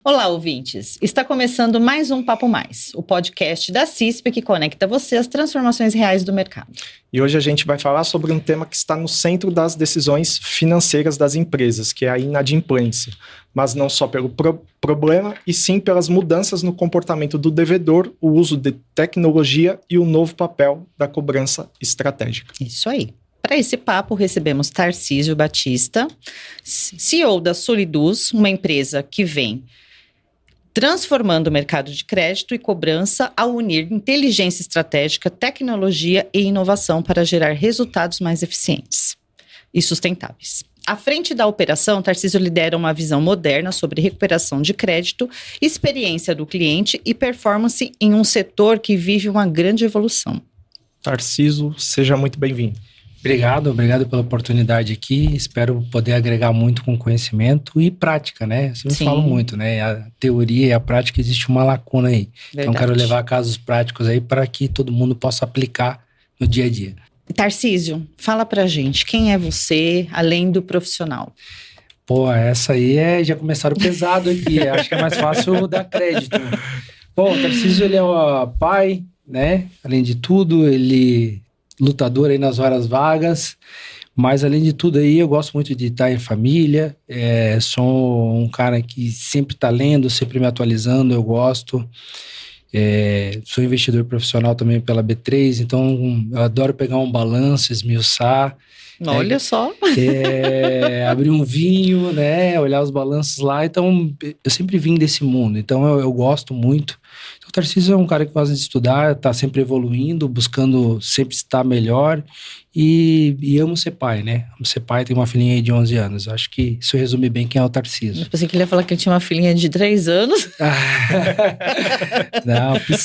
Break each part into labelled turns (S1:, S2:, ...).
S1: Olá, ouvintes! Está começando mais um Papo Mais, o podcast da CISP que conecta você às transformações reais do mercado.
S2: E hoje a gente vai falar sobre um tema que está no centro das decisões financeiras das empresas, que é a inadimplência. Mas não só pelo problema, e sim pelas mudanças no comportamento do devedor, o uso de tecnologia e o novo papel da cobrança estratégica.
S1: Isso aí. Para esse papo, recebemos Tarcísio Batista, CEO da Solidus, uma empresa que vem transformando o mercado de crédito e cobrança ao unir inteligência estratégica, tecnologia e inovação para gerar resultados mais eficientes e sustentáveis. À frente da operação, Tarcísio lidera uma visão moderna sobre recuperação de crédito, experiência do cliente e performance em um setor que vive uma grande evolução.
S2: Tarcísio, seja muito bem-vindo.
S3: Obrigado pela oportunidade aqui. Espero poder agregar muito com conhecimento e prática, né? Eu falo muito, né? A teoria e a prática, existe uma lacuna aí. Verdade. Então, quero levar casos práticos aí para que todo mundo possa aplicar no dia a dia.
S1: Tarcísio, fala pra gente, quem é você, além do profissional?
S3: Pô, essa aí já começaram pesado aqui. Acho que é mais fácil dar crédito. Bom, o Tarcísio, ele é o pai, né? Além de tudo, ele lutador aí nas horas vagas, mas além de tudo aí eu gosto muito de estar em família, sou um cara que sempre está lendo, sempre me atualizando, eu gosto, sou investidor profissional também pela B3, então eu adoro pegar um balanço, esmiuçar.
S1: Olha só!
S3: Abrir um vinho, né, olhar os balanços lá, então eu sempre vim desse mundo, então eu gosto muito. O Tarcísio é um cara que gosta de estudar, está sempre evoluindo, buscando sempre estar melhor e amo ser pai, né? Amo ser pai, tenho uma filhinha aí de 11 anos. Acho que isso resume bem quem é o Tarcísio.
S1: Eu pensei que ele ia falar que ele tinha uma filhinha de 3 anos.
S3: Não, fui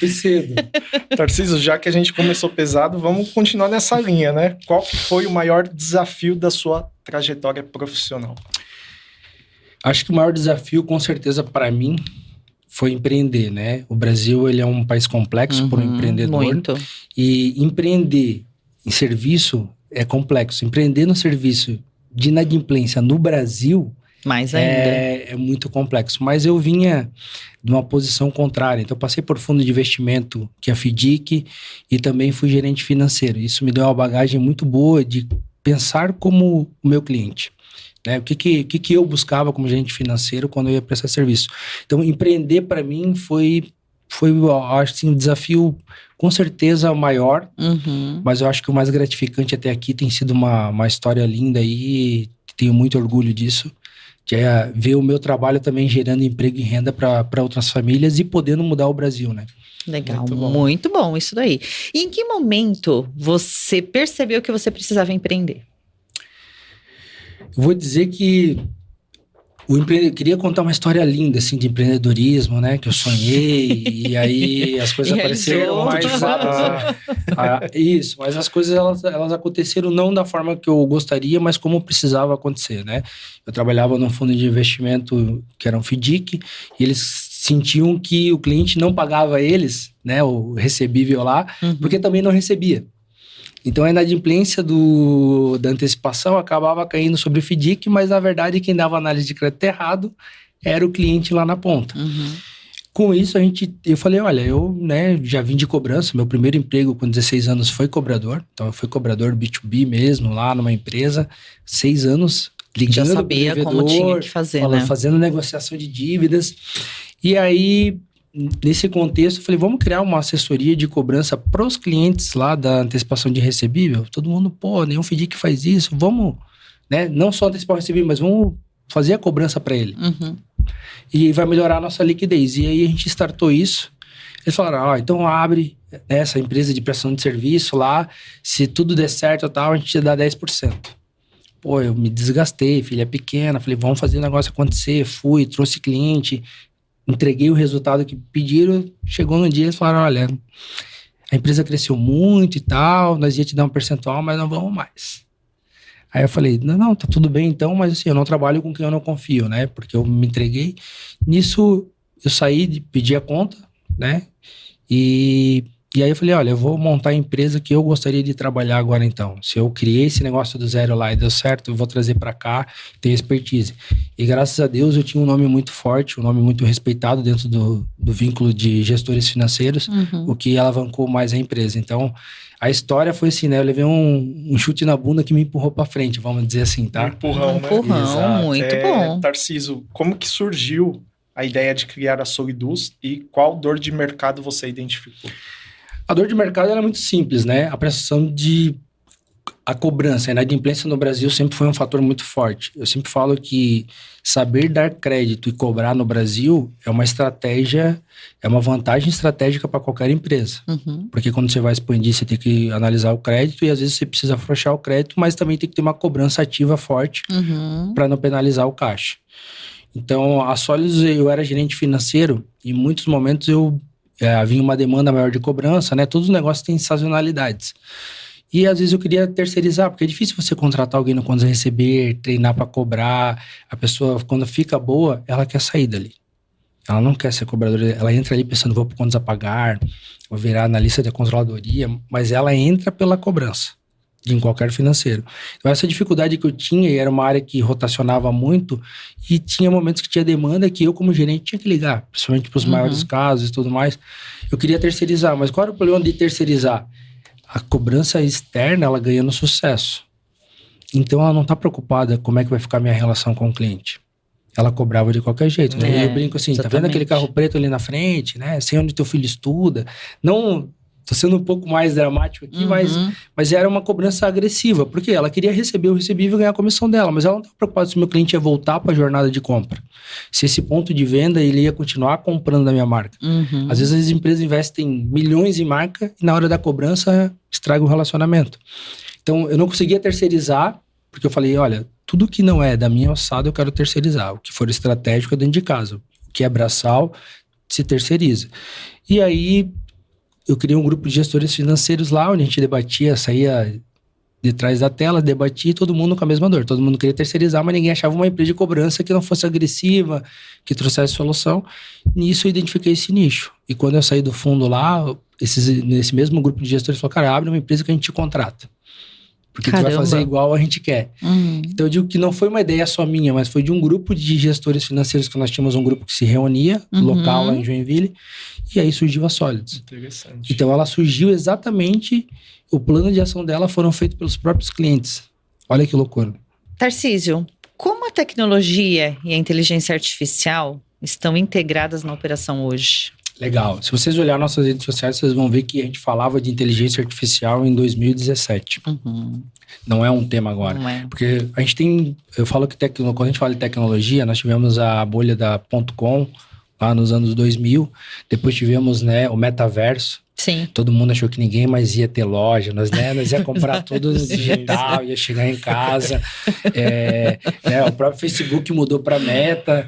S3: cedo.
S2: Tarcísio, já que a gente começou pesado, vamos continuar nessa linha, né? Qual foi o maior desafio da sua trajetória profissional?
S3: Acho que o maior desafio, com certeza, para mim, foi empreender, né? O Brasil, ele é um país complexo para um empreendedor.
S1: Muito.
S3: E empreender em serviço é complexo. Empreender no serviço de inadimplência no Brasil
S1: mais ainda
S3: é muito complexo. Mas eu vinha de uma posição contrária. Então, eu passei por fundo de investimento, que é a FDIC, e também fui gerente financeiro. Isso me deu uma bagagem muito boa de pensar como o meu cliente. Né? O que eu buscava como gerente financeiro quando eu ia prestar serviço. Então, empreender para mim foi acho assim, um desafio com certeza maior, mas eu acho que o mais gratificante até aqui tem sido uma história linda aí, tenho muito orgulho disso, de ver o meu trabalho também gerando emprego e renda para outras famílias e podendo mudar o Brasil, né?
S1: Legal, muito bom isso daí. E em que momento você percebeu que você precisava empreender?
S3: Eu vou dizer que eu queria contar uma história linda, assim, de empreendedorismo, né? Que eu sonhei, e aí as coisas apareceram mais... Isso, mas as coisas, elas aconteceram não da forma que eu gostaria, mas como precisava acontecer, né? Eu trabalhava num fundo de investimento que era um FDIC, e eles sentiam que o cliente não pagava eles, né? O recebível lá, porque também não recebia. Então, a inadimplência da antecipação acabava caindo sobre o FDIC, mas, na verdade, quem dava análise de crédito errado era o cliente lá na ponta. Com isso, eu falei, olha, eu já vim de cobrança, meu primeiro emprego com 16 anos foi cobrador, então eu fui cobrador B2B mesmo, lá numa empresa, 6 anos, ligando
S1: já sabia devedor, como tinha que fazer, né?
S3: Fazendo negociação de dívidas, e aí... Nesse contexto, eu falei, vamos criar uma assessoria de cobrança para os clientes lá da antecipação de recebível. Todo mundo, nenhum FDIC faz isso, vamos, né? Não só antecipar o recebível, mas vamos fazer a cobrança para ele. E vai melhorar a nossa liquidez. E aí a gente startou isso. Eles falaram, então abre essa empresa de prestação de serviço lá, se tudo der certo e tal, a gente te dá 10%. Eu me desgastei, filha pequena, falei, vamos fazer o negócio acontecer. Fui, trouxe cliente, entreguei o resultado que pediram, chegou no dia, eles falaram, olha, a empresa cresceu muito e tal, nós ia te dar um percentual, mas não vamos mais. Aí eu falei, não, tá tudo bem então, mas assim, eu não trabalho com quem eu não confio, né, porque eu me entreguei. Nisso, eu saí, pedi a conta, né, e E aí eu falei, olha, eu vou montar a empresa que eu gostaria de trabalhar agora então. Se eu criei esse negócio do zero lá e deu certo, eu vou trazer para cá, ter expertise. E graças a Deus eu tinha um nome muito forte, um nome muito respeitado dentro do vínculo de gestores financeiros, o que alavancou mais a empresa. Então, a história foi assim, né? Eu levei um chute na bunda que me empurrou para frente, vamos dizer assim, tá?
S2: Um empurrão, né?
S1: Empurrão,
S2: Exato.
S1: muito bom.
S2: Tarcísio, como que surgiu a ideia de criar a Solidus e qual dor de mercado você identificou?
S3: A dor de mercado ela é muito simples, né? A prestação de... A cobrança, a inadimplência no Brasil sempre foi um fator muito forte. Eu sempre falo que saber dar crédito e cobrar no Brasil é uma estratégia, é uma vantagem estratégica para qualquer empresa. Porque quando você vai expandir, você tem que analisar o crédito e às vezes você precisa afrouxar o crédito, mas também tem que ter uma cobrança ativa forte para não penalizar o caixa. Então, a Solidus, eu era gerente financeiro e em muitos momentos havia uma demanda maior de cobrança, né? Todos os negócios têm sazonalidades. E às vezes eu queria terceirizar, porque é difícil você contratar alguém no Contas a Receber, treinar para cobrar. A pessoa, quando fica boa, ela quer sair dali. Ela não quer ser cobradora, ela entra ali pensando, vou para Contas a Pagar, vou virar analista da controladoria, mas ela entra pela cobrança, em qualquer financeiro. Então essa dificuldade que eu tinha, e era uma área que rotacionava muito, e tinha momentos que tinha demanda que eu como gerente tinha que ligar, principalmente para os maiores casos e tudo mais. Eu queria terceirizar, mas qual era o problema de terceirizar? A cobrança externa, ela ganha no sucesso. Então ela não está preocupada como é que vai ficar a minha relação com o cliente. Ela cobrava de qualquer jeito, né? Eu brinco assim, exatamente. Tá vendo aquele carro preto ali na frente, né? Sei onde teu filho estuda. Não... Tô sendo um pouco mais dramático aqui, mas era uma cobrança agressiva. Porque ela queria receber o recebível e ganhar a comissão dela. Mas ela não estava preocupada se o meu cliente ia voltar para a jornada de compra. Se esse ponto de venda, ele ia continuar comprando da minha marca. Às vezes as empresas investem milhões em marca e na hora da cobrança estraga o relacionamento. Então eu não conseguia terceirizar, porque eu falei, olha, tudo que não é da minha alçada eu quero terceirizar. O que for estratégico é dentro de casa. O que é braçal se terceiriza. E aí... eu criei um grupo de gestores financeiros lá, onde a gente debatia, saía de trás da tela, debatia e todo mundo com a mesma dor. Todo mundo queria terceirizar, mas ninguém achava uma empresa de cobrança que não fosse agressiva, que trouxesse solução. Nisso eu identifiquei esse nicho. E quando eu saí do fundo lá, nesse mesmo grupo de gestores falou, cara, abre uma empresa que a gente te contrata. Porque tu vai fazer igual a gente quer. Então eu digo que não foi uma ideia só minha, mas foi de um grupo de gestores financeiros, que nós tínhamos um grupo que se reunia, local lá em Joinville, e aí surgiu a Solids.
S2: Interessante.
S3: Então ela surgiu exatamente, o plano de ação dela foram feitos pelos próprios clientes. Olha que loucura.
S1: Tarcísio, como a tecnologia e a inteligência artificial estão integradas na operação hoje?
S3: Legal. Se vocês olharem nossas redes sociais, vocês vão ver que a gente falava de inteligência artificial em 2017. Não é um tema agora.
S1: Não é.
S3: Porque a gente tem... Eu falo que quando a gente fala de tecnologia, nós tivemos a bolha da .com lá nos anos 2000. Depois tivemos, né, o metaverso.
S1: Sim.
S3: Todo mundo achou que ninguém mais ia ter loja. Nós ia comprar tudo no digital, ia chegar em casa. Né, o próprio Facebook mudou para Meta.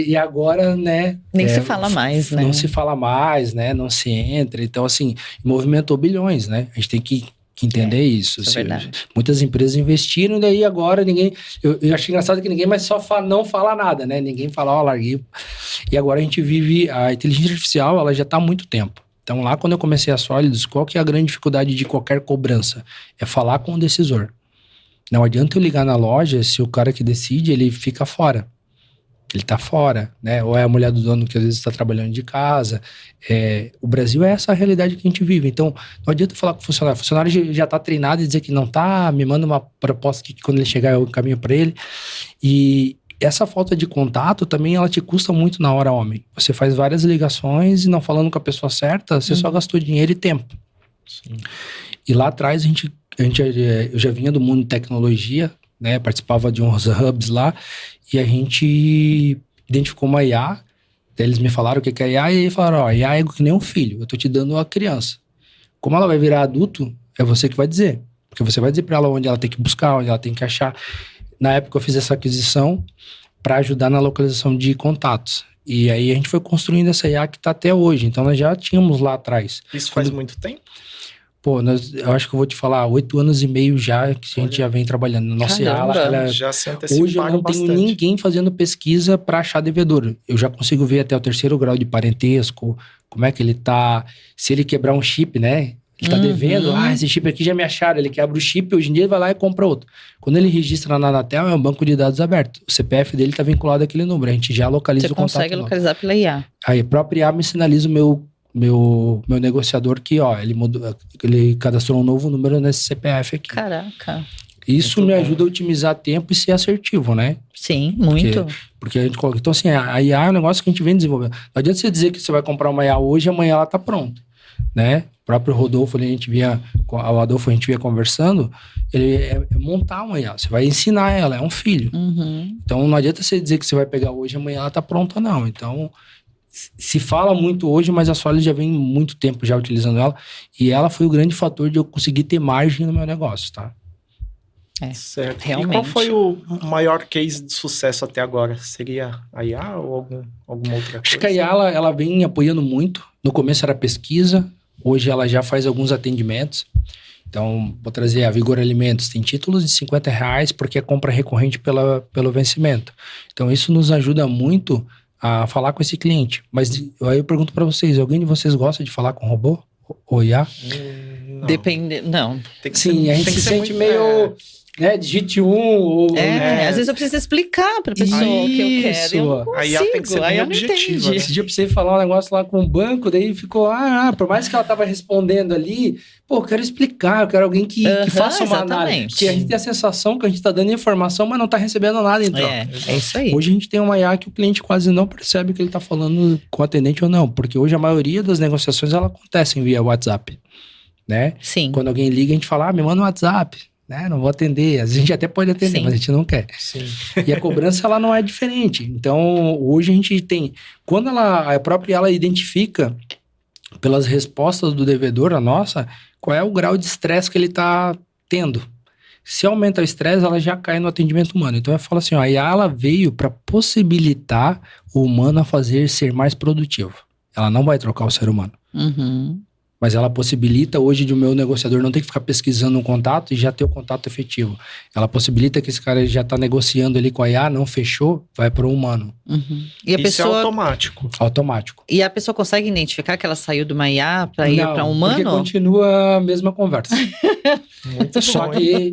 S3: E agora, né...
S1: Nem se fala mais, né?
S3: Não se fala mais, né? Não se entra. Então, assim, movimentou bilhões, né? A gente tem que entender isso.
S1: Isso é verdade.
S3: Muitas empresas investiram, e daí agora ninguém... Eu acho engraçado que ninguém mais não fala nada, né? Ninguém fala, larguei. E agora a gente vive... A inteligência artificial, ela já está há muito tempo. Então, lá quando eu comecei a Solids, qual que é a grande dificuldade de qualquer cobrança? É falar com o decisor. Não adianta eu ligar na loja se o cara que decide, ele fica fora. Ele tá fora, né? Ou é a mulher do dono que às vezes está trabalhando de casa. O Brasil é essa a realidade que a gente vive. Então, não adianta falar com o funcionário. O funcionário já tá treinado e dizer que não tá, me manda uma proposta que quando ele chegar eu encaminho para ele. E essa falta de contato também, ela te custa muito na hora, homem. Você faz várias ligações e não falando com a pessoa certa, você só gastou dinheiro e tempo.
S2: Sim. E
S3: lá atrás, eu já vinha do mundo de tecnologia, né? Participava de uns hubs lá, e a gente identificou uma IA. Daí eles me falaram o que é IA, e aí falaram, a IA é que nem um filho, eu tô te dando a criança. Como ela vai virar adulto, é você que vai dizer. Porque você vai dizer para ela onde ela tem que buscar, onde ela tem que achar. Na época eu fiz essa aquisição para ajudar na localização de contatos. E aí a gente foi construindo essa IA que está até hoje. Então nós já tínhamos lá atrás.
S2: Isso faz muito tempo?
S3: Pô, eu acho que eu vou te falar, 8 anos e meio já que a gente já vem trabalhando. Nossa
S1: Caramba.
S3: ela
S2: Já se anteciparam
S3: hoje eu não tenho
S2: bastante.
S3: ninguém fazendo pesquisa para achar devedor. Eu já consigo ver até o 3º grau de parentesco, como é que ele tá, se ele quebrar um chip, né? Ele tá devendo, esse chip aqui já me acharam. Ele quebra o chip, hoje em dia ele vai lá e compra outro. Quando ele registra na Anatel, é um banco de dados aberto. O CPF dele tá vinculado àquele número, a gente já localiza
S1: Você
S3: o contato.
S1: consegue localizar pela IA.
S3: Aí a própria IA me sinaliza o meu negociador que, ele cadastrou um novo número nesse CPF aqui.
S1: Caraca.
S3: Isso
S2: Muito
S3: me
S2: bom.
S3: ajuda a otimizar tempo e ser assertivo, né?
S1: Sim, muito.
S3: Porque a gente coloca... Então, assim, a IA é um negócio que a gente vem desenvolvendo. Não adianta você dizer que você vai comprar uma IA hoje e amanhã ela tá pronta, né? O próprio Rodolfo, a gente via conversando, ele é montar uma IA. Você vai ensinar ela, é um filho. Então, não adianta você dizer que você vai pegar hoje e amanhã ela tá pronta, não. Então... Se fala muito hoje, mas a Solids já vem muito tempo já utilizando ela. E ela foi o grande fator de eu conseguir ter margem no meu negócio, tá?
S2: Certo.
S1: Realmente.
S2: E qual foi o maior case de sucesso até agora? Seria a IA ou alguma outra coisa?
S3: Acho que a IA, ela vem apoiando muito. No começo era pesquisa, hoje ela já faz alguns atendimentos. Então, vou trazer a Vigor Alimentos. Tem títulos de R$50 porque é compra recorrente pelo vencimento. Então, isso nos ajuda muito a falar com esse cliente. Mas aí eu pergunto para vocês, alguém de vocês gosta de falar com robô? Ou IA?
S2: Não.
S1: Depende. Não.
S2: Tem que
S3: Sim,
S2: ser,
S3: a gente
S2: tem que
S3: se
S2: ser
S3: sente
S2: muito,
S3: meio... Né, digite ou...
S1: Às vezes eu preciso explicar pra pessoa o que eu quero. Eu não
S2: A IA tem que
S1: consigo,
S2: ser
S1: aí
S2: bem
S1: eu não
S2: objetiva,
S1: entendi.
S2: né?
S3: Esse dia eu precisei falar um negócio lá com o banco, daí ficou, por mais que ela tava respondendo ali, eu quero explicar, eu quero alguém que faça uma análise.
S1: Exatamente.
S3: Porque a gente tem a sensação que a gente tá dando informação, mas não tá recebendo nada, então.
S1: É isso aí.
S3: Hoje a gente tem uma IA que o cliente quase não percebe que ele tá falando com o atendente ou não, porque hoje a maioria das negociações, ela acontecem via WhatsApp, né?
S1: Sim.
S3: Quando alguém liga, a gente fala, me manda um WhatsApp, né? Não vou atender. Às vezes a gente até pode atender,
S1: Sim.
S3: mas a gente não quer.
S2: Sim.
S3: E a cobrança, ela não é diferente. Então, hoje a gente tem... Quando a própria ela identifica, pelas respostas do devedor, a nossa, qual é o grau de estresse que ele está tendo. Se aumenta o estresse, ela já cai no atendimento humano. Então, eu falo assim, a IA, ela veio para possibilitar o humano a ser mais produtivo. Ela não vai trocar o ser humano. Mas ela possibilita hoje de o meu negociador não ter que ficar pesquisando um contato e já ter o contato efetivo. Ela possibilita que esse cara já está negociando ali com a IA, não fechou, vai para o humano.
S1: E a
S2: Isso
S1: pessoa...
S2: é automático.
S3: Automático.
S1: E a pessoa consegue identificar que ela saiu de uma IA para ir para um humano?
S3: Porque continua a mesma conversa.
S2: Muito
S3: Só
S2: bom,
S3: que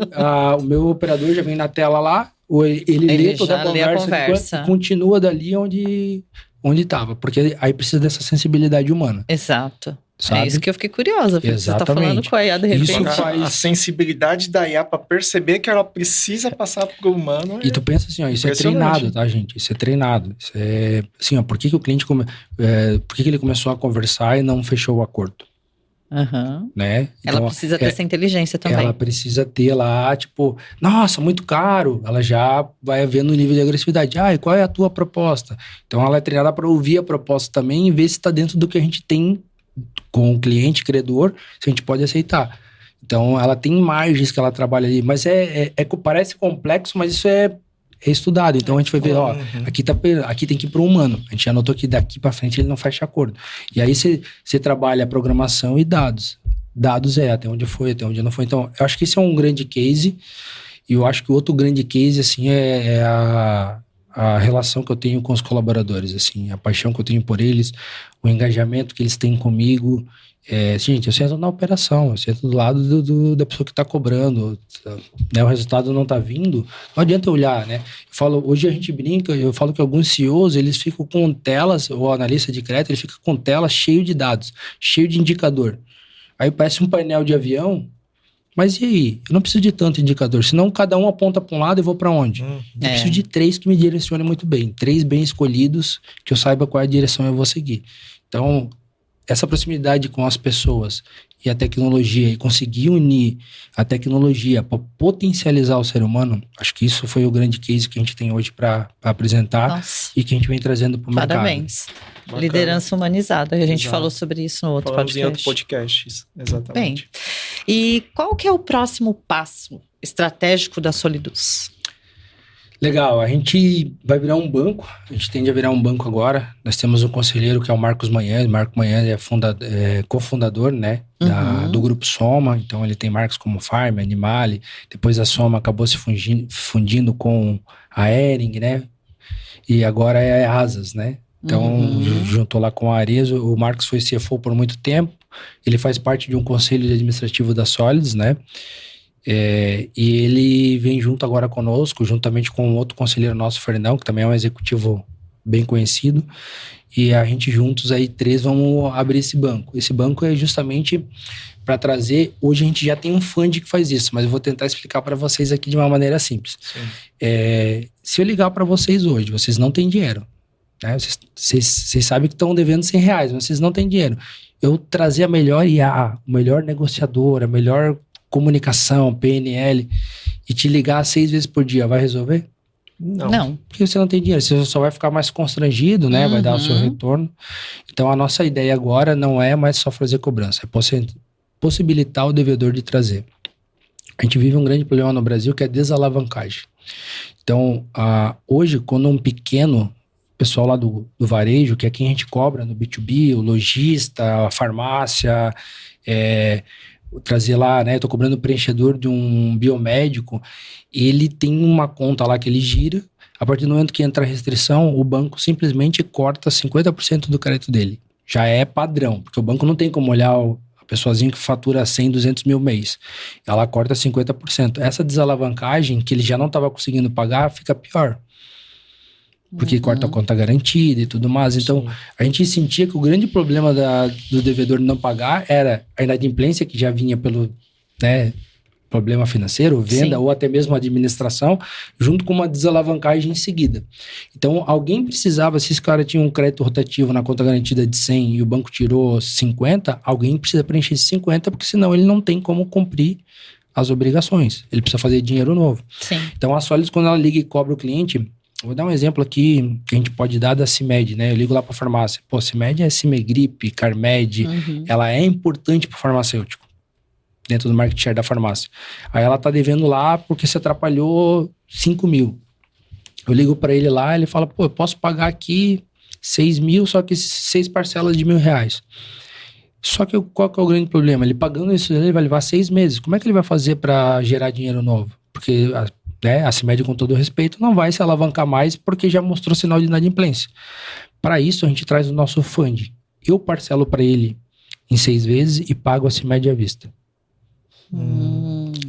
S3: o meu operador já vem na tela lá, ele lê toda
S1: já lê a
S3: a
S1: conversa.
S3: e continua dali onde estava. Porque aí precisa dessa sensibilidade humana.
S1: Exato.
S3: Sabe?
S1: É isso que eu fiquei curiosa. Porque você tá
S3: Exatamente.
S1: falando com a IA de repente.
S3: Isso faz-
S2: A sensibilidade da IA para perceber que ela precisa passar pro humano.
S3: E tu pensa assim, isso é
S2: Impressionante.
S3: treinado, tá, gente? Isso é treinado. Isso é assim, por que o cliente por que ele começou a conversar e não fechou o acordo, né?
S1: Ela
S3: Então,
S1: precisa ter essa inteligência também.
S3: ela precisa ter lá, tipo, nossa, muito caro. Ela já vai vendo o nível de agressividade. E qual é a tua proposta? Então, ela é treinada para ouvir a proposta também e ver se está dentro do que a gente tem com o cliente, credor, se a gente pode aceitar. Então, ela tem margens que ela trabalha ali. Mas parece complexo, mas isso é estudado. Então, a gente vai ver, aqui tem que ir para o humano. A gente já notou que daqui para frente ele não fecha acordo. E aí, você trabalha a programação e dados. Dados até onde foi, até onde não foi. Então, eu acho que esse é um grande case. E eu acho que o outro grande case, assim, é a relação que eu tenho com os colaboradores, assim, a paixão que eu tenho por eles, o engajamento que eles têm comigo. Gente, eu sento na operação, eu sento do lado da pessoa que está cobrando, né, o resultado não está vindo, não adianta eu olhar, né? Hoje a gente brinca, eu falo que alguns CEOs, eles ficam com telas, o analista de crédito, ele fica com telas cheio de dados, cheio de indicador. Aí parece um painel de avião. Mas e aí? Eu não preciso de tanto indicador, senão cada um aponta para um lado e eu vou para onde? Eu preciso de 3 que me direcionem muito bem, 3 bem escolhidos, que eu saiba qual é a direção eu vou seguir. Então, essa proximidade com as pessoas e a tecnologia, e conseguir unir a tecnologia para potencializar o ser humano, acho que isso foi o grande case que a gente tem hoje para apresentar.
S1: Nossa,
S3: E que a gente vem trazendo para o mercado.
S1: parabéns.
S2: Bacana.
S1: Liderança humanizada, a gente
S2: Exato.
S1: falou sobre isso no outro
S2: Falamos em outro
S1: podcast.
S2: podcast, exatamente.
S1: E qual que é o próximo passo estratégico da Solidus?
S3: Legal, a gente vai virar um banco, a gente tende a virar um banco agora. Nós temos um conselheiro que é o Marcos Manhães. Marco Manhães é cofundador, né, do Grupo Soma. Então ele tem marcas como Farm, Animale. Depois a Soma acabou se fundindo com a Hering, né, e agora é a Asas, né. Então juntou lá com a Arezzo. O Marcos foi CFO por muito tempo. Ele faz parte de um conselho administrativo da Solids, né. E ele vem junto agora conosco, juntamente com outro conselheiro nosso, Fernão, que também é um executivo bem conhecido, e a gente juntos aí, 3, vamos abrir esse banco. Esse banco é justamente para trazer, hoje a gente já tem um fund que faz isso, mas eu vou tentar explicar para vocês aqui de uma maneira simples. Se eu ligar para vocês hoje, vocês não têm dinheiro, né? Vocês sabem que estão devendo R$100, mas vocês não têm dinheiro. Eu trazer a melhor IA, o melhor negociador, a melhor comunicação, PNL, e te ligar 6 vezes por dia, vai resolver?
S1: Não.
S3: Porque você não tem dinheiro, você só vai ficar mais constrangido, né? Vai dar o seu retorno. Então, a nossa ideia agora não é mais só fazer cobrança, é possibilitar o devedor de trazer. A gente vive um grande problema no Brasil, que é desalavancagem. Então, hoje, quando um pequeno pessoal lá do varejo, que é quem a gente cobra no B2B, o lojista, a farmácia, trazer lá, né? Eu tô cobrando o preenchedor de um biomédico, ele tem uma conta lá que ele gira. A partir do momento que entra a restrição, o banco simplesmente corta 50% do crédito dele. Já é padrão, porque o banco não tem como olhar a pessoazinha que fatura 100, 200 mil mês. Ela corta 50%. Essa desalavancagem, que ele já não estava conseguindo pagar, fica pior. Porque corta a conta garantida e tudo mais. Então, a gente sentia que o grande problema do devedor não pagar era a inadimplência, que já vinha pelo, né, problema financeiro, venda, ou até mesmo administração, junto com uma desalavancagem em seguida. Então, alguém precisava, se esse cara tinha um crédito rotativo na conta garantida de 100 e o banco tirou 50, alguém precisa preencher esses 50, porque senão ele não tem como cumprir as obrigações. Ele precisa fazer dinheiro novo.
S1: Sim.
S3: Então, a Solids, quando ela liga e cobra o cliente... Vou dar um exemplo aqui que a gente pode dar da CIMED, né? Eu ligo lá para a farmácia. Pô, CIMED é Cimegripe, Carmed. Ela é importante para o farmacêutico, dentro do market share da farmácia. Aí ela tá devendo lá porque se atrapalhou 5 mil. Eu ligo para ele lá, ele fala, pô, eu posso pagar aqui 6 mil, só que 6 parcelas de R$1.000. Só que qual que é o grande problema? Ele pagando isso, ele vai levar 6 meses. Como é que ele vai fazer para gerar dinheiro novo? Porque... a CIMED, com todo o respeito, não vai se alavancar mais porque já mostrou sinal de inadimplência. Para isso, a gente traz o nosso fund. Eu parcelo para ele em 6 vezes e pago a CIMED à vista.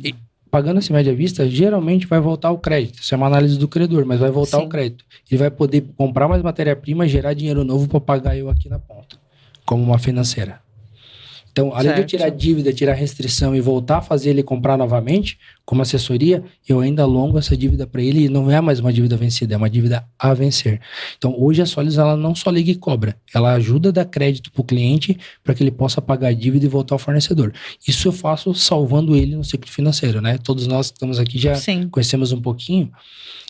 S3: E pagando a CIMED à vista, geralmente vai voltar o crédito. Isso é uma análise do credor, mas vai voltar o crédito. Ele vai poder comprar mais matéria-prima e gerar dinheiro novo para pagar eu aqui na ponta, como uma financeira. Então, além de eu tirar dívida, tirar restrição e voltar a fazer ele comprar novamente, como assessoria, eu ainda alongo essa dívida para ele e não é mais uma dívida vencida, é uma dívida a vencer. Então, hoje a Solids, ela não só liga e cobra, ela ajuda a dar crédito para o cliente para que ele possa pagar a dívida e voltar ao fornecedor. Isso eu faço salvando ele no ciclo financeiro, né? Todos nós que estamos aqui já conhecemos um pouquinho.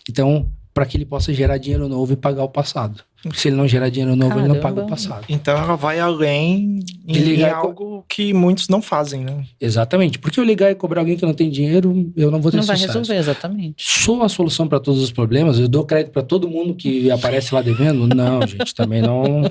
S3: Então, para que ele possa gerar dinheiro novo e pagar o passado. Se ele não gerar dinheiro novo, ele não paga o passado.
S2: Então ela vai além em algo que muitos não fazem, né?
S3: Exatamente. Porque eu ligar e cobrar alguém que não tem dinheiro, eu não vou ter sucesso.
S1: Não vai resolver, exatamente.
S3: Sou a solução para todos os problemas? Eu dou crédito para todo mundo que aparece lá devendo? Não, gente, também não.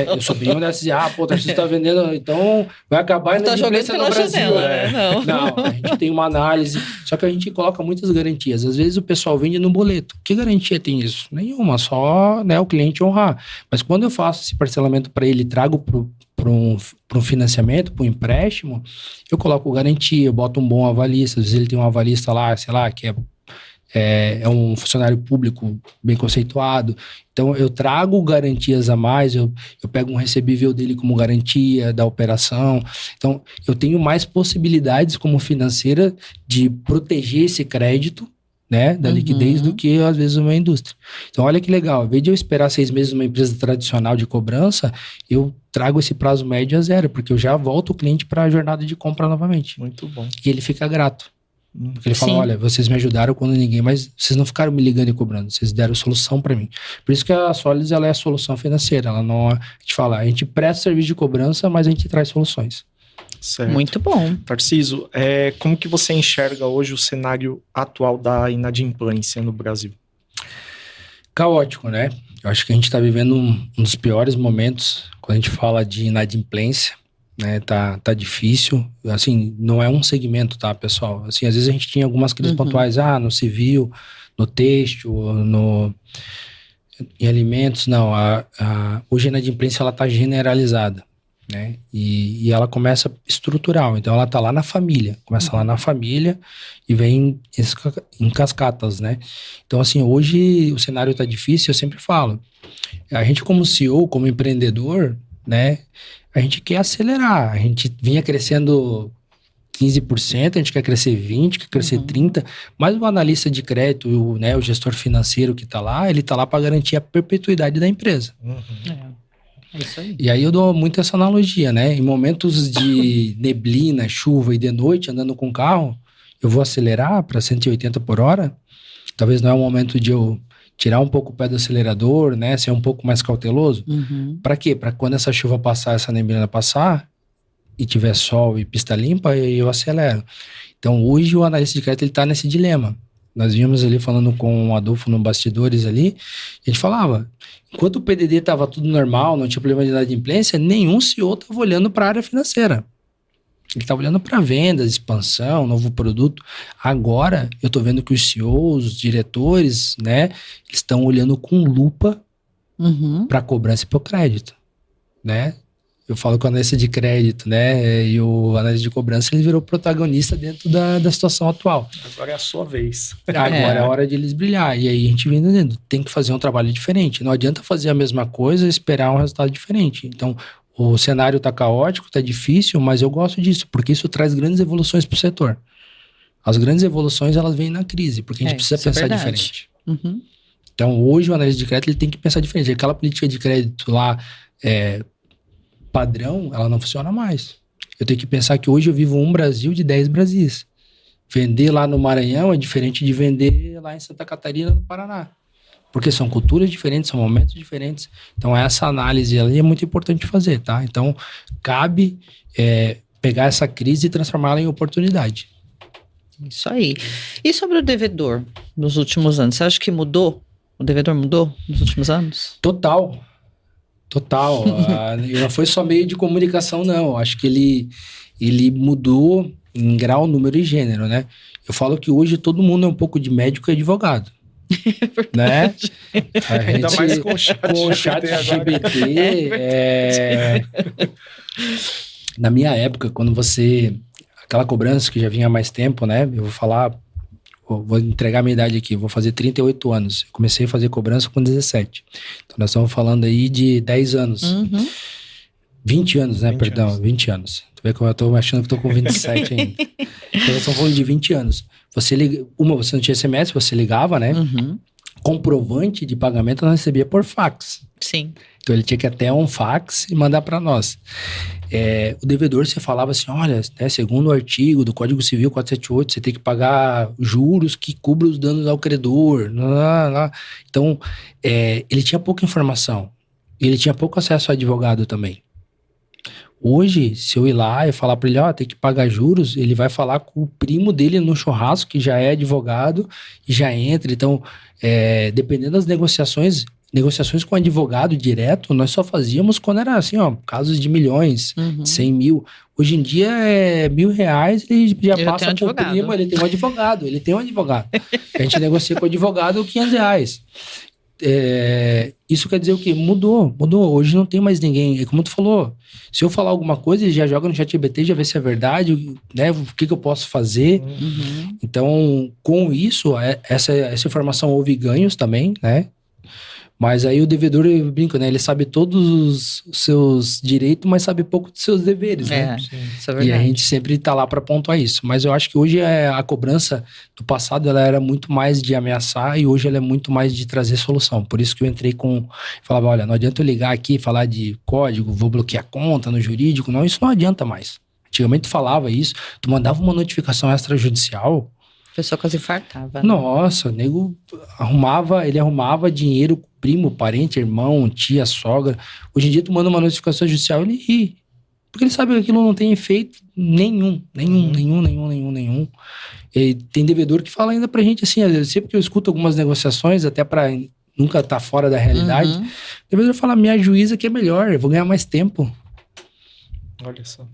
S3: Eu subi uma dessas e, o Tarcísio tá vendendo, então vai acabar a inadimplência no Brasil.
S1: Janela, né?
S3: Não, a gente tem uma análise, só que a gente coloca muitas garantias. Às vezes o pessoal vende no boleto. Que garantia tem isso? Nenhuma, só, né, o cliente honrar. Mas quando eu faço esse parcelamento para ele, trago para um financiamento, para um empréstimo, eu coloco garantia, eu boto um bom avalista. Às vezes ele tem um avalista lá, sei lá, que é um funcionário público bem conceituado. Então eu trago garantias a mais, eu pego um recebível dele como garantia da operação. Então eu tenho mais possibilidades como financeira de proteger esse crédito, né, da liquidez, do que às vezes uma indústria. Então olha que legal, ao invés de eu esperar 6 meses numa empresa tradicional de cobrança, eu trago esse prazo médio a 0, porque eu já volto o cliente para a jornada de compra novamente.
S2: Muito bom.
S3: E ele fica grato. Porque ele fala, olha, vocês me ajudaram quando ninguém, mas vocês não ficaram me ligando e cobrando, vocês deram solução para mim. Por isso que a Solids, ela é a solução financeira, ela não, a gente fala, a gente presta serviço de cobrança, mas a gente traz soluções.
S2: Certo.
S1: Muito bom.
S2: Tarcísio, como que você enxerga hoje o cenário atual da inadimplência no Brasil?
S3: caótico, né? Eu acho que a gente está vivendo um dos piores momentos quando a gente fala de inadimplência, né? Tá difícil. Assim, não é um segmento, tá, pessoal? Assim, às vezes a gente tinha algumas crises pontuais, no civil, no têxtil, em alimentos. Não, hoje a inadimplência ela tá generalizada, né? E ela começa estrutural. Então ela tá lá na família, começa lá na família e vem em cascatas, né? Então assim, hoje o cenário tá difícil, eu sempre falo. A gente como CEO, como empreendedor, né? A gente quer acelerar. A gente vinha crescendo 15%, a gente quer crescer 20%, quer crescer 30%, mas o analista de crédito, o gestor financeiro que está lá, ele está lá para garantir a perpetuidade da empresa.
S1: É isso aí.
S3: E aí eu dou muito essa analogia, né? Em momentos de neblina, chuva e de noite, andando com o carro, eu vou acelerar para 180 por hora. Talvez não é o momento de eu tirar um pouco o pé do acelerador, né? Ser um pouco mais cauteloso. Para quê? Para quando essa chuva passar, essa neblina passar, e tiver sol e pista limpa, eu acelero. Então, hoje o analista de crédito está nesse dilema. Nós vimos ali falando com o Adolfo no bastidores ali, a gente falava, enquanto o PDD estava tudo normal, não tinha problema de inadimplência, nenhum CEO estava olhando para a área financeira. Ele estava olhando para vendas, expansão, novo produto. Agora, eu estou vendo que os CEOs, os diretores, né, estão olhando com lupa para cobrança e para o crédito, né? Eu falo com o analista de crédito, né? E o analista de cobrança, ele virou protagonista dentro da situação atual.
S2: Agora é a sua vez.
S3: Agora é a hora de eles brilhar. E aí a gente vem entendendo, tem que fazer um trabalho diferente. Não adianta fazer a mesma coisa e esperar um resultado diferente. Então, o cenário tá caótico, tá difícil, mas eu gosto disso, porque isso traz grandes evoluções pro setor. As grandes evoluções, elas vêm na crise, porque a gente precisa pensar diferente. Então, hoje o analista de crédito, ele tem que pensar diferente. Aquela política de crédito lá, padrão, ela não funciona mais. Eu tenho que pensar que hoje eu vivo um Brasil de 10 Brasis. Vender lá no Maranhão é diferente de vender lá em Santa Catarina, no Paraná. Porque são culturas diferentes, são momentos diferentes. Então, essa análise ali é muito importante fazer, tá? Então, cabe pegar essa crise e transformá-la em oportunidade.
S1: Isso aí. E sobre o devedor nos últimos anos? Você acha que mudou? O devedor mudou nos últimos anos?
S3: Total. E não foi só meio de comunicação, não. Acho que ele mudou em grau, número e gênero, né? Eu falo que hoje todo mundo é um pouco de médico e advogado. Né?
S2: Ainda mais com o chat
S3: GPT. Na minha época, quando aquela cobrança que já vinha há mais tempo, né? Eu vou falar, vou entregar a minha idade aqui, vou fazer 38 anos. Eu comecei a fazer cobrança com 17. Então nós estamos falando aí de 10 anos. 20 anos, né? 20 anos. Tu vê como eu tô achando que eu tô com 27 ainda. Então nós estamos falando de 20 anos. Você não tinha SMS, você ligava, né? Comprovante de pagamento nós recebia por fax.
S1: Sim.
S3: Então ele tinha que ir até um fax e mandar para nós. O devedor, você falava assim, olha, né, segundo o artigo do Código Civil 478, você tem que pagar juros que cubram os danos ao credor. Então, ele tinha pouca informação. Ele tinha pouco acesso a advogado também. Hoje, se eu ir lá e falar para ele, tem que pagar juros, ele vai falar com o primo dele no churrasco, que já é advogado, e já entra. Então, dependendo das negociações com advogado direto, nós só fazíamos quando era assim, casos de milhões, 100 mil. Hoje em dia é R$1.000, ele já passa pro primo, ele tem um advogado. A gente negocia com o advogado R$500. Isso quer dizer o quê? Mudou. Hoje não tem mais ninguém. É como tu falou, se eu falar alguma coisa, ele já joga no ChatGPT, já vê se é verdade, né? O que eu posso fazer. Então, com isso, essa informação houve ganhos também, né? Mas aí o devedor, eu brinco, né? Ele sabe todos os seus direitos, mas sabe pouco dos seus deveres, né?
S1: Isso é verdade.
S3: E a gente sempre tá lá para pontuar isso. Mas eu acho que hoje a cobrança do passado, ela era muito mais de ameaçar e hoje ela é muito mais de trazer solução. Por isso que eu entrei falava, olha, não adianta eu ligar aqui e falar de código, vou bloquear a conta no jurídico. Não, isso não adianta mais. Antigamente tu falava isso, tu mandava uma notificação extrajudicial.
S1: A pessoa quase infartava.
S3: Nossa, o nego arrumava dinheiro, primo, parente, irmão, tia, sogra. Hoje em dia tu manda uma notificação judicial, ele ri. Porque ele sabe que aquilo não tem efeito nenhum. E tem devedor que fala ainda pra gente assim, sempre que eu escuto algumas negociações, até pra nunca tá fora da realidade.
S1: Uhum.
S3: O devedor fala, me ajuiza que é melhor, eu vou ganhar mais tempo.
S2: Olha só.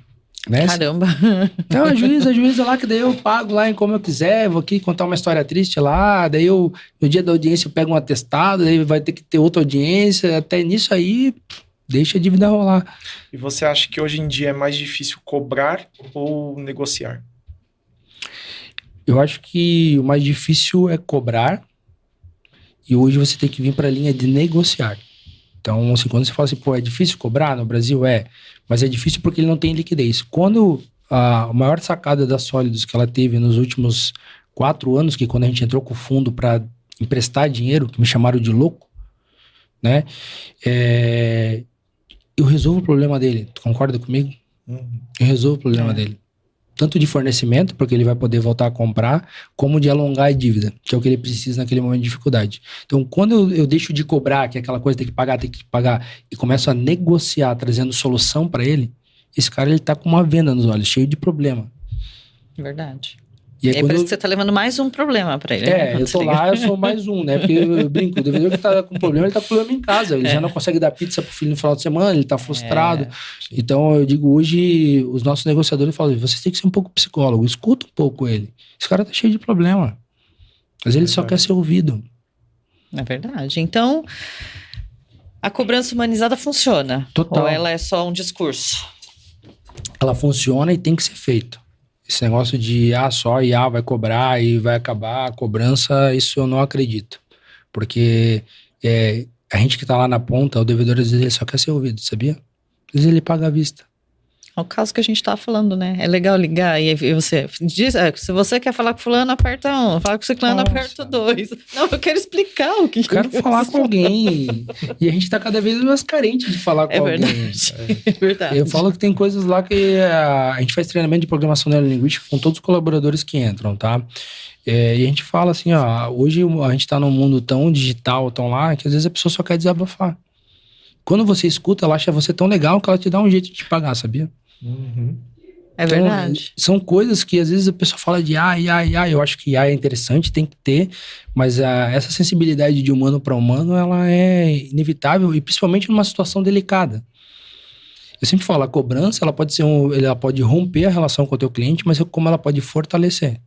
S3: Né?
S1: Caramba.
S3: Não, ajuiza lá, que daí eu pago lá em como eu quiser, vou aqui contar uma história triste lá, daí eu, no dia da audiência eu pego um atestado, daí vai ter que ter outra audiência, até nisso aí, deixa a dívida rolar.
S2: E você acha que hoje em dia é mais difícil cobrar ou negociar?
S3: Eu acho que o mais difícil é cobrar, e hoje você tem que vir para a linha de negociar. Então, assim, quando você fala assim, pô, é difícil cobrar no Brasil? Mas é difícil porque ele não tem liquidez. Quando a maior sacada da Sólidos que ela teve nos últimos 4 anos, que quando a gente entrou com o fundo para emprestar dinheiro, que me chamaram de louco, né? Eu resolvo o problema dele. Tu concorda comigo? Eu resolvo o problema dele. Tanto de fornecimento, porque ele vai poder voltar a comprar, como de alongar a dívida, que é o que ele precisa naquele momento de dificuldade. Então, quando eu deixo de cobrar, que é aquela coisa tem que pagar, e começo a negociar, trazendo solução para ele, esse cara ele tá com uma venda nos olhos, cheio de problema.
S1: Verdade.
S3: E aí,
S1: É por isso que você tá levando mais um problema pra ele. Né?
S3: Eu tô lá, eu sou mais um, né? Porque eu brinco, o devedor que tá com problema, ele tá com problema em casa. Ele já não consegue dar pizza pro filho no final de semana, ele tá frustrado. Então, eu digo, hoje, os nossos negociadores falam, vocês têm que ser um pouco psicólogo, escuta um pouco ele. Esse cara tá cheio de problema. Mas ele só quer ser ouvido.
S1: É verdade. Então, a cobrança humanizada funciona?
S3: Total.
S1: Ou ela é só um discurso?
S3: Ela funciona e tem que ser feito. Esse negócio de só IA vai cobrar e vai acabar a cobrança, isso eu não acredito. Porque a gente que tá lá na ponta, o devedor às vezes ele só quer ser ouvido, sabia? Às vezes ele paga à vista.
S1: É o caso que a gente tava falando, né? É legal ligar e aí você diz, se você quer falar com fulano, aperta 1. Fala com ciclano, aperta 2. Não, eu quero explicar o que...
S3: Eu quero falar com alguém. E a gente tá cada vez mais carente de falar com alguém.
S1: É verdade.
S3: Eu falo que tem coisas lá que a gente faz treinamento de programação neurolinguística com todos os colaboradores que entram, tá? E a gente fala assim, hoje a gente tá num mundo tão digital, tão lá, que às vezes a pessoa só quer desabafar. Quando você escuta, ela acha você tão legal que ela te dá um jeito de te pagar, sabia?
S1: É verdade.
S3: Então, são coisas que às vezes a pessoa fala de IA. Eu acho que IA é interessante, tem que ter, mas essa sensibilidade de humano para humano, ela é inevitável e principalmente numa situação delicada. Eu sempre falo, a cobrança, ela pode romper a relação com o teu cliente, mas como ela pode fortalecer.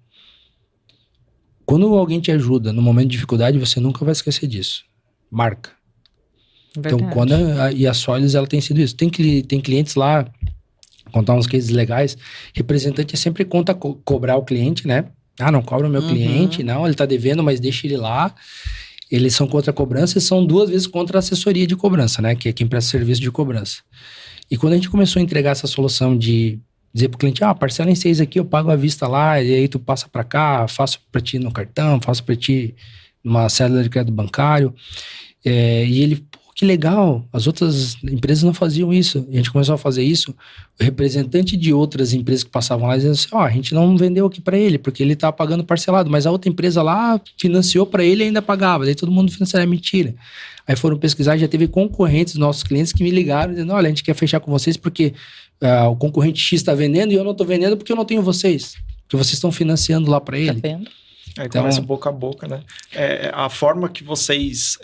S3: Quando alguém te ajuda no momento de dificuldade, você nunca vai esquecer disso. Marca.
S1: Verdade.
S3: Então, e a Sólidos, ela tem sido isso. Tem clientes lá, contar uns cases legais, representante sempre conta cobrar o cliente, né? Não cobra o meu cliente, não, ele tá devendo, mas deixa ele lá. Eles são contra a cobrança e são 2 vezes contra a assessoria de cobrança, né? Que é quem presta serviço de cobrança. E quando a gente começou a entregar essa solução de dizer pro cliente, parcela em 6 aqui, eu pago à vista lá, e aí tu passa para cá, faço para ti no cartão, faço para ti numa cédula de crédito bancário. E ele, que legal, as outras empresas não faziam isso. E a gente começou a fazer isso. O representante de outras empresas que passavam lá dizia assim, a gente não vendeu aqui para ele, porque ele tá pagando parcelado, mas a outra empresa lá financiou para ele e ainda pagava. Daí todo mundo financiava, mentira. Aí foram pesquisar, já teve concorrentes, nossos clientes que me ligaram dizendo, olha, a gente quer fechar com vocês porque o concorrente X está vendendo e eu não tô vendendo porque eu não tenho vocês. Porque vocês estão financiando lá para ele.
S1: Tá vendo?
S2: Aí começa boca a boca, né? A forma que vocês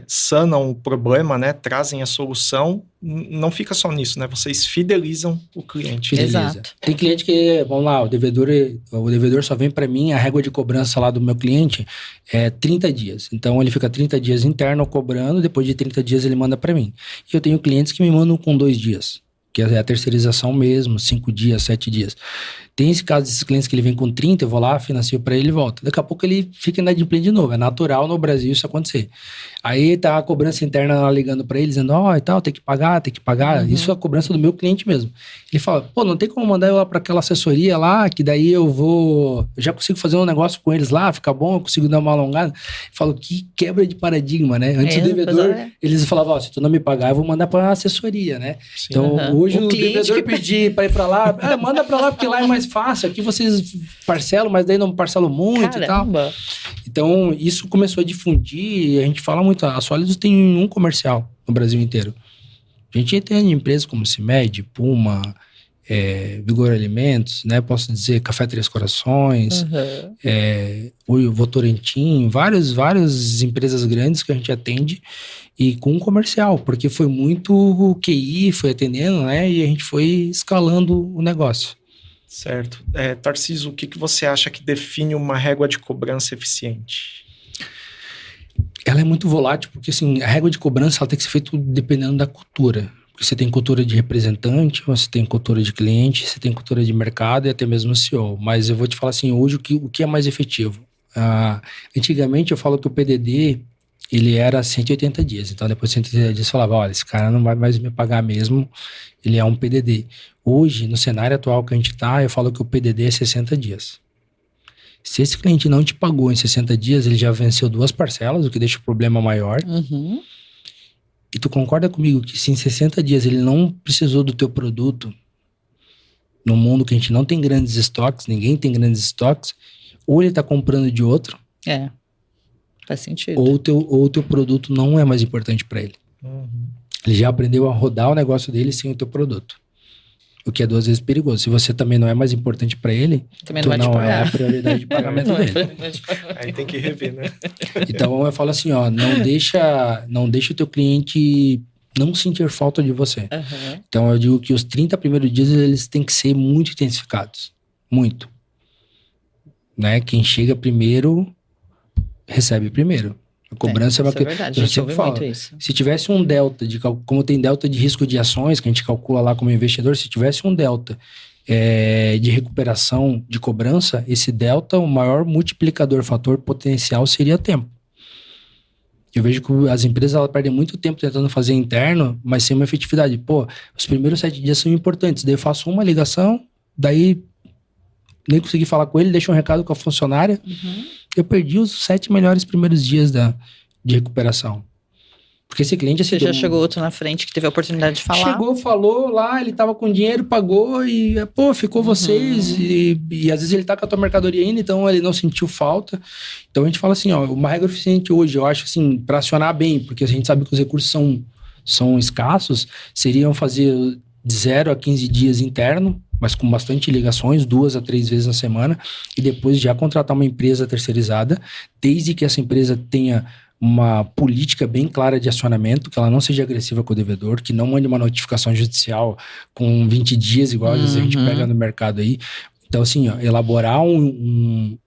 S2: sanam o problema, né? Trazem a solução, não fica só nisso, né? Vocês fidelizam o cliente.
S1: Exato.
S3: Tem cliente que, vamos lá, o devedor só vem para mim, a régua de cobrança lá do meu cliente é 30 dias. Então, ele fica 30 dias interno cobrando, depois de 30 dias ele manda para mim. E eu tenho clientes que me mandam com 2 dias. Que é a terceirização mesmo, 5 dias, 7 dias. Tem esse caso desses clientes que ele vem com 30, eu vou lá, financio para ele e volta. Daqui a pouco ele fica inadimplente de novo. É natural no Brasil isso acontecer. Aí tá a cobrança interna lá ligando para ele, dizendo, e tal, tem que pagar. Isso é a cobrança do meu cliente mesmo. Ele fala, não tem como mandar eu lá para aquela assessoria lá, que daí eu já consigo fazer um negócio com eles lá, fica bom, eu consigo dar uma alongada. Eu falo, que quebra de paradigma, né? Antes o devedor, eles falavam, se tu não me pagar, eu vou mandar para assessoria, né? Sim. Então, hoje o devedor pedir para ir para lá, manda para lá, porque lá é mais fácil, aqui vocês parcelam, mas daí não parcelam muito. Caramba. E tal. Então, isso começou a difundir, e a gente fala muito, a Sólidos tem um comercial no Brasil inteiro. A gente tem empresas como CIMED, Puma, Vigor Alimentos, né? Posso dizer Café Três Corações, o Votorantim, várias empresas grandes que a gente atende e com comercial, porque foi muito QI, foi atendendo, né? E a gente foi escalando o negócio.
S2: Certo. Tarcísio, o que você acha que define uma régua de cobrança eficiente?
S3: Ela é muito volátil, porque assim, a régua de cobrança ela tem que ser feita dependendo da cultura. Porque você tem cultura de representante, você tem cultura de cliente, você tem cultura de mercado e até mesmo CEO. Mas eu vou te falar assim, hoje o que é mais efetivo? Antigamente eu falo que o PDD, ele era 180 dias. Então depois de 180 dias eu falava, olha, esse cara não vai mais me pagar mesmo, ele é um PDD. Hoje, no cenário atual que a gente está, eu falo que o PDD é 60 dias. Se esse cliente não te pagou em 60 dias, ele já venceu 2 parcelas, o que deixa o problema maior.
S1: Uhum.
S3: E tu concorda comigo que se em 60 dias ele não precisou do teu produto, no mundo que a gente não tem grandes estoques, ninguém tem grandes estoques, ou ele tá comprando de outro,
S1: faz sentido.
S3: ou o teu produto não é mais importante para ele.
S2: Uhum.
S3: Ele já aprendeu a rodar o negócio dele sem o teu produto. O que é 2 vezes perigoso. Se você também não é mais importante para ele,
S1: Também
S3: tu
S1: não vai te
S3: não é
S1: pagar.
S3: a prioridade de pagamento dele.
S2: Aí tem que rever, né?
S3: Então eu falo assim, ó, não deixa o teu cliente não sentir falta de você.
S1: Uhum.
S3: Então eu digo que os 30 primeiros dias eles têm que ser muito intensificados. Muito. Né? Quem chega primeiro, recebe primeiro. A cobrança é uma
S1: isso é verdade, a
S3: eu
S1: gente
S3: sempre
S1: ouve
S3: falo,
S1: muito isso.
S3: se tivesse um delta, como tem delta de risco de ações, que a gente calcula lá como investidor, se tivesse um delta de recuperação de cobrança, esse delta, o maior multiplicador fator potencial seria tempo. Eu vejo que as empresas elas perdem muito tempo tentando fazer interno, mas sem uma efetividade. Pô, os primeiros 7 dias são importantes. Daí eu faço uma ligação, daí nem consegui falar com ele, deixo um recado com a funcionária.
S1: Uhum.
S3: Eu perdi os 7 melhores primeiros dias de recuperação. Porque esse cliente...
S1: Você já chegou outro na frente que teve a oportunidade de falar?
S3: Chegou, falou lá, ele tava com dinheiro, pagou e, pô, ficou vocês. E às vezes ele tá com a tua mercadoria ainda, então ele não sentiu falta. Então a gente fala assim, ó, uma regra eficiente hoje, eu acho assim, pra acionar bem, porque a gente sabe que os recursos são escassos, seriam fazer de 0 a 15 dias interno, mas com bastante ligações, 2 a 3 vezes na semana, e depois já contratar uma empresa terceirizada, desde que essa empresa tenha uma política bem clara de acionamento, que ela não seja agressiva com o devedor, que não mande uma notificação judicial com 20 dias, igual às vezes a gente pega no mercado aí. Então, assim, ó, elaborar um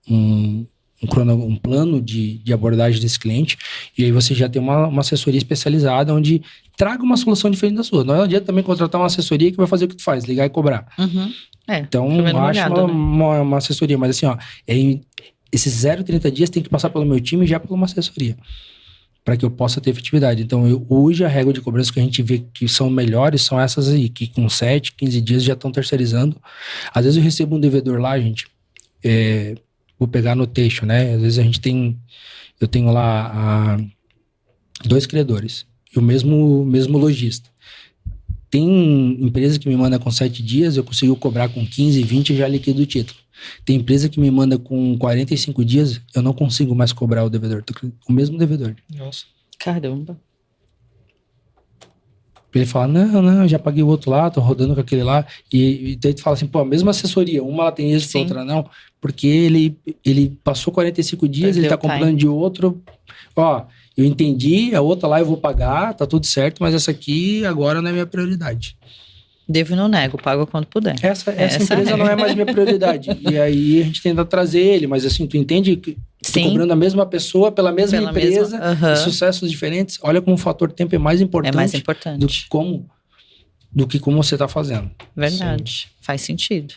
S3: plano de abordagem desse cliente, e aí você já tem uma assessoria especializada onde traga uma solução diferente da sua. Não adianta também contratar uma assessoria que vai fazer o que tu faz, ligar e cobrar.
S1: Uhum.
S3: Então, eu acho uma assessoria, mas assim, ó, esses 0 a 30 dias tem que passar pelo meu time e já por uma assessoria, para que eu possa ter efetividade. Então, hoje a régua de cobrança que a gente vê que são melhores são essas aí, que com 7, 15 dias já estão terceirizando. Às vezes eu recebo um devedor lá, gente, vou pegar no texto, né? Às vezes eu tenho lá 2 credores e o mesmo lojista. Tem empresa que me manda com 7 dias, eu consigo cobrar com 15, 20 e já liquido o título. Tem empresa que me manda com 45 dias, eu não consigo mais cobrar o devedor, o mesmo devedor.
S2: Nossa.
S1: Caramba.
S3: Ele fala, não, já paguei o outro lá, tô rodando com aquele lá. E daí tu fala assim, pô, a mesma assessoria, uma ela tem êxito, a outra não. Porque ele passou 45 dias, ele tá comprando de outro. Ó, eu entendi, a outra lá eu vou pagar, tá tudo certo, mas essa aqui agora não é minha prioridade.
S1: Devo e não nego, pago quando puder.
S3: Essa empresa não é mais minha prioridade. E aí a gente tenta trazer ele, mas assim, tu entende que tô cobrando a mesma pessoa pela mesma empresa, sucessos diferentes. Olha como o fator tempo é mais importante.
S1: É mais importante.
S3: Do que como você tá fazendo.
S1: Verdade. Sim. Faz sentido.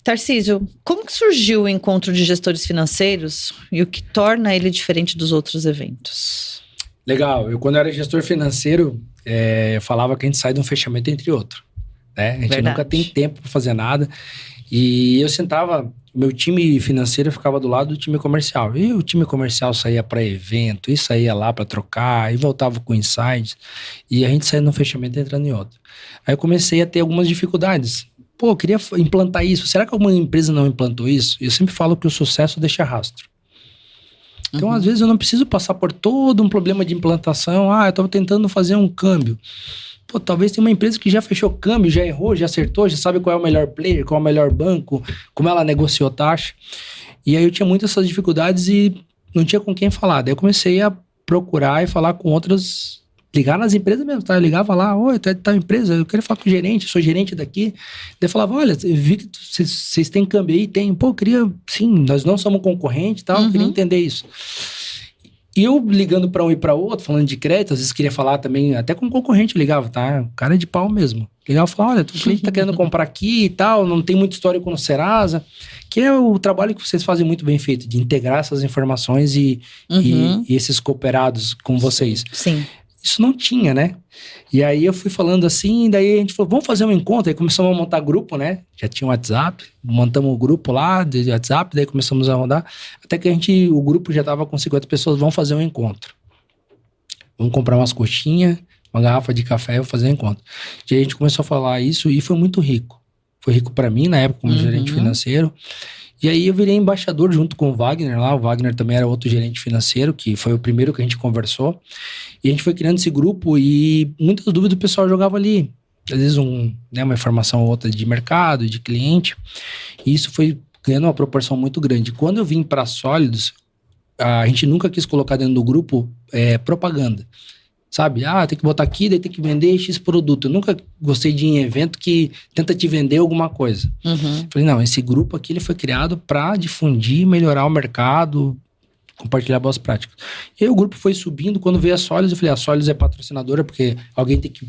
S1: Tarcísio, como que surgiu o encontro de gestores financeiros e o que torna ele diferente dos outros eventos?
S3: Legal. Eu, quando era gestor financeiro, eu falava que a gente sai de um fechamento entre outro. Né? A gente nunca tem tempo para fazer nada. E eu sentava, meu time financeiro ficava do lado do time comercial. E o time comercial saía para evento, e saía lá para trocar, e voltava com insights. E a gente saía num fechamento entrando em outro. Aí eu comecei a ter algumas dificuldades. Pô, eu queria implantar isso. Será que alguma empresa não implantou isso? Eu sempre falo que o sucesso deixa rastro. Então, às vezes, eu não preciso passar por todo um problema de implantação. Eu estava tentando fazer um câmbio. Pô, talvez tenha uma empresa que já fechou câmbio, já errou, já acertou, já sabe qual é o melhor player, qual é o melhor banco, como ela negociou taxa. E aí eu tinha muitas essas dificuldades e não tinha com quem falar. Daí eu comecei a procurar e falar com outras, ligar nas empresas mesmo, tá? Eu ligava lá, oi, tu é de tal empresa, eu quero falar com o gerente, sou gerente daqui. Daí eu falava, olha, eu vi que vocês têm câmbio aí, tem. Pô, eu queria, sim, nós não somos concorrente e tal, eu queria entender isso. E eu ligando para um e para outro, falando de crédito, às vezes queria falar também, até com concorrente eu ligava, tá? O cara é de pau mesmo. Ligava e falava, olha, o cliente tá querendo comprar aqui e tal, não tem muito histórico no Serasa, que é o trabalho que vocês fazem muito bem feito, de integrar essas informações e esses cooperados com vocês.
S1: Sim.
S3: Isso não tinha, né? E aí eu fui falando assim, daí a gente falou, vamos fazer um encontro. Aí começamos a montar grupo, né? Já tinha um WhatsApp, montamos um grupo lá de WhatsApp, daí começamos a rodar. Até que o grupo já tava com 50 pessoas, vamos fazer um encontro. Vamos comprar umas coxinhas, uma garrafa de café e vamos fazer um encontro. E aí a gente começou a falar isso e foi muito rico. Foi rico para mim, na época, como gerente financeiro. E aí eu virei embaixador junto com o Wagner lá. O Wagner também era outro gerente financeiro, que foi o primeiro que a gente conversou. E a gente foi criando esse grupo e muitas dúvidas o pessoal jogava ali. Às vezes uma informação ou outra de mercado, de cliente. E isso foi ganhando uma proporção muito grande. Quando eu vim para Sólidos, a gente nunca quis colocar dentro do grupo propaganda. Sabe? Tem que botar aqui, daí tem que vender X produto. Eu nunca gostei de ir em evento que tenta te vender alguma coisa. Falei, não, esse grupo aqui ele foi criado para difundir, melhorar o mercado, compartilhar boas práticas. E aí o grupo foi subindo. Quando veio a Sólidos, eu falei, a Sólidos é patrocinadora porque alguém tem que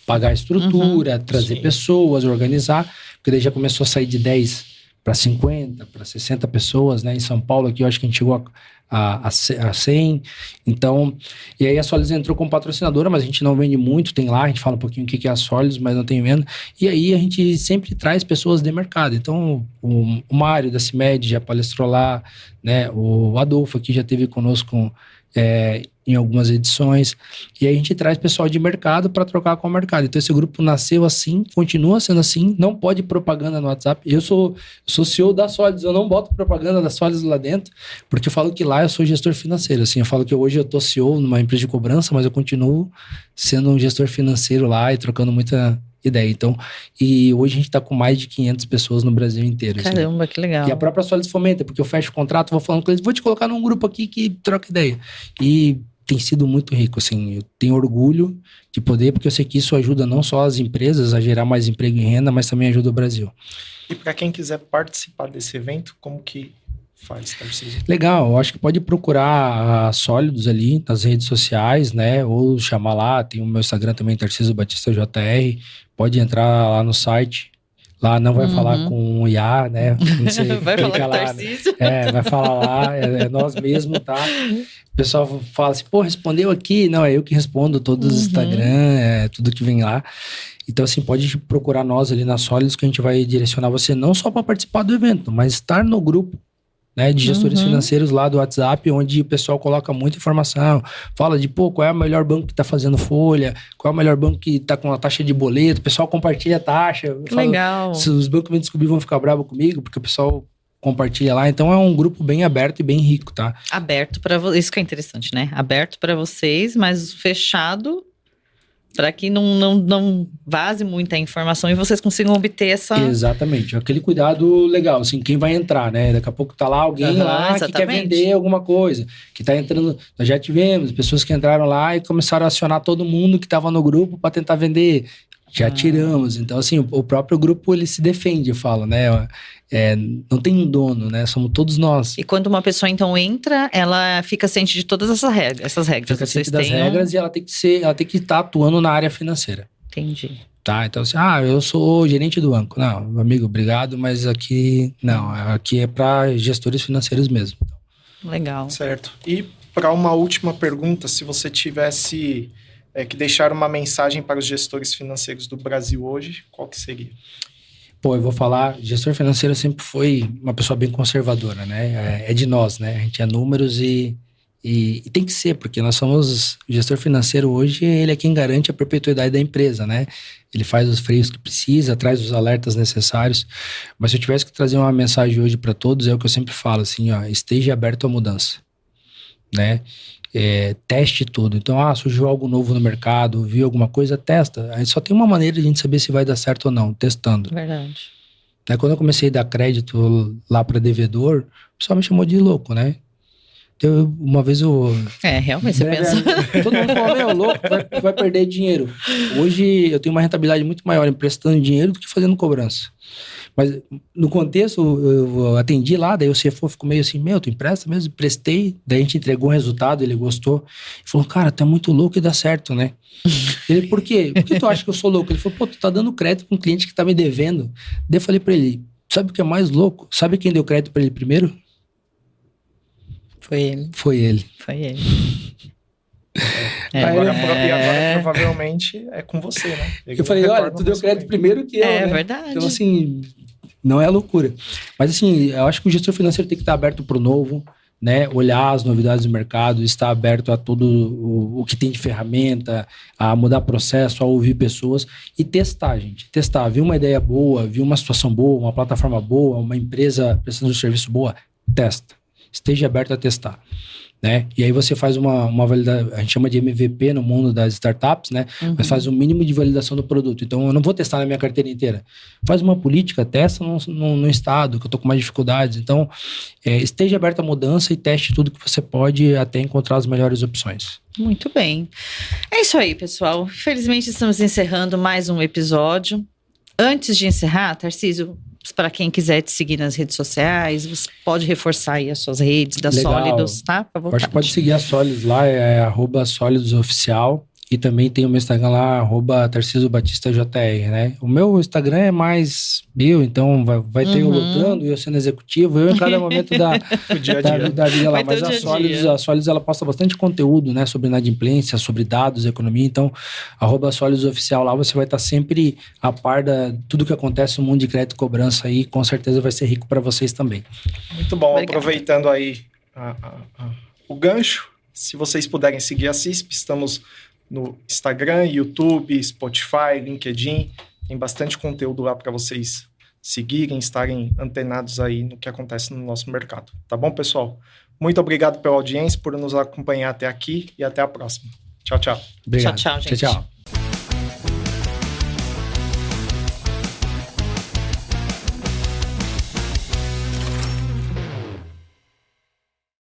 S3: pagar a estrutura, trazer pessoas, organizar. Porque daí já começou a sair de 10 para 50, para 60 pessoas, né? Em São Paulo aqui eu acho que a gente chegou a 100. Então, e aí a Sólidos entrou como patrocinadora, mas a gente não vende muito, tem lá, a gente fala um pouquinho o que é a Sólidos, mas não tem venda. E aí a gente sempre traz pessoas de mercado. Então, o Mário da CIMED já palestrou lá, né? O Adolfo aqui já esteve conosco em algumas edições. E aí a gente traz pessoal de mercado para trocar com o mercado. Então esse grupo nasceu assim, continua sendo assim, não pode propaganda no WhatsApp. Eu sou CEO da Sólidos, eu não boto propaganda da Sólidos lá dentro, porque eu falo que lá eu sou gestor financeiro. Assim, eu falo que hoje eu tô CEO numa empresa de cobrança, mas eu continuo sendo um gestor financeiro lá e trocando muita ideia. Então, e hoje a gente tá com mais de 500 pessoas no Brasil inteiro.
S1: Caramba,
S3: assim.
S1: Que legal.
S3: E a própria Sólidos fomenta, porque eu fecho o contrato, vou falando com eles, vou te colocar num grupo aqui que troca ideia. E tem sido muito rico, assim, eu tenho orgulho de poder, porque eu sei que isso ajuda não só as empresas a gerar mais emprego e renda, mas também ajuda o Brasil.
S2: E para quem quiser participar desse evento, como que faz?
S3: Legal, eu acho que pode procurar a Sólidos ali nas redes sociais, né, ou chamar lá, tem o meu Instagram também, Tarcísio Batista JR, pode entrar lá no site. Lá não vai falar com o IA, né?
S1: Vai falar com o
S3: lá,
S1: Tarcísio.
S3: vai falar lá, é nós mesmos, tá? O pessoal fala assim, pô, respondeu aqui. Não, é eu que respondo todos os Instagram, tudo que vem lá. Então, assim, pode procurar nós ali na Sólidos que a gente vai direcionar você não só para participar do evento, mas estar no grupo, né, de gestores financeiros lá do WhatsApp, onde o pessoal coloca muita informação, fala de, qual é o melhor banco que tá fazendo folha, qual é o melhor banco que tá com a taxa de boleto, o pessoal compartilha a taxa.
S1: Legal.
S3: Se os bancos me descobrirem vão ficar bravos comigo, porque o pessoal compartilha lá. Então é um grupo bem aberto e bem rico, tá?
S1: Aberto para vocês, isso que é interessante, né? Aberto para vocês, mas fechado para que não vaze muita informação e vocês consigam obter essa...
S3: Exatamente, aquele cuidado legal, assim, quem vai entrar, né? Daqui a pouco tá lá alguém lá que quer vender alguma coisa, que tá entrando... Nós já tivemos pessoas que entraram lá e começaram a acionar todo mundo que tava no grupo para tentar vender. Já tiramos. Então, assim, o próprio grupo, ele se defende, eu falo, né? Não tem um dono, né? Somos todos nós.
S1: E quando uma pessoa, então, entra, ela fica ciente de todas essas regras.
S3: Fica ciente das regras e ela tem que estar atuando na área financeira.
S1: Entendi.
S3: Tá, então assim, eu sou gerente do banco. Não, amigo, obrigado, mas aqui, não. Aqui é para gestores financeiros mesmo.
S1: Legal.
S2: Certo. E para uma última pergunta, se você tivesse... que deixar uma mensagem para os gestores financeiros do Brasil hoje, qual que seria?
S3: Eu vou falar, gestor financeiro sempre foi uma pessoa bem conservadora, né? É de nós, né? A gente é números e tem que ser, porque nós somos... O gestor financeiro hoje, ele é quem garante a perpetuidade da empresa, né? Ele faz os freios que precisa, traz os alertas necessários. Mas se eu tivesse que trazer uma mensagem hoje para todos, é o que eu sempre falo, assim, esteja aberto à mudança. né? Teste tudo. Então, surgiu algo novo no mercado, viu alguma coisa, testa. Aí só tem uma maneira de a gente saber se vai dar certo ou não, testando.
S1: Verdade.
S3: Né? Quando eu comecei a dar crédito lá para devedor, o pessoal me chamou de louco, né? Então, uma vez eu...
S1: Realmente, você pensa.
S3: Todo mundo falou, meu, louco, vai perder dinheiro. Hoje eu tenho uma rentabilidade muito maior emprestando dinheiro do que fazendo cobrança. Mas no contexto, eu atendi lá, daí o CFO ficou meio assim, tu empresta mesmo? Prestei, daí a gente entregou um resultado, ele gostou. Ele falou, cara, tu é muito louco e dá certo, né? Ele, por quê? Por que tu acha que eu sou louco? Ele falou, tu tá dando crédito pra um cliente que tá me devendo. Daí eu falei pra ele, sabe o que é mais louco? Sabe quem deu crédito pra ele primeiro?
S1: Foi ele.
S3: Foi ele.
S2: Agora provavelmente é com você, né?
S3: Eu falei, olha, tu deu crédito primeiro que eu, né?
S1: É verdade.
S3: Então, assim, não é loucura. Mas, assim, eu acho que o gestor financeiro tem que estar aberto para o novo, né? Olhar as novidades do mercado, estar aberto a tudo o que tem de ferramenta, a mudar processo, a ouvir pessoas e testar, gente. Testar. Viu uma ideia boa, viu uma situação boa, uma plataforma boa, uma empresa prestando um serviço boa, testa. Esteja aberto a testar. Né? E aí você faz uma validação, a gente chama de MVP no mundo das startups, né? Mas faz um mínimo de validação do produto. Então, eu não vou testar na minha carteira inteira. Faz uma política, testa no estado, que eu tô com mais dificuldades. Então, esteja aberto à mudança e teste tudo que você pode até encontrar as melhores opções.
S1: Muito bem. É isso aí, pessoal. Infelizmente, estamos encerrando mais um episódio. Antes de encerrar, Tarcísio, para quem quiser te seguir nas redes sociais, você pode reforçar aí as suas redes da Sólidos, tá?
S3: Pode seguir a Sólidos lá, é @SólidosOficial. E também tem o meu Instagram lá, @TarcísioBatistaJR, né? O meu Instagram é mais meu, então vai ter eu lutando, eu sendo executivo, eu em cada momento da vida lá. Mas a Sólidos, ela posta bastante conteúdo, né? Sobre inadimplência, sobre dados, economia. Então, @SólidosOficial lá, você vai estar sempre a par de tudo que acontece no mundo de crédito e cobrança aí. Com certeza vai ser rico para vocês também.
S2: Muito bom.
S1: Obrigada.
S2: Aproveitando aí o gancho, se vocês puderem seguir a CISP, estamos no Instagram, YouTube, Spotify, LinkedIn. Tem bastante conteúdo lá para vocês seguirem, estarem antenados aí no que acontece no nosso mercado. Tá bom, pessoal? Muito obrigado pela audiência, por nos acompanhar até aqui e até a próxima. Tchau, tchau.
S3: Obrigado.
S1: Tchau, gente.
S3: Tchau.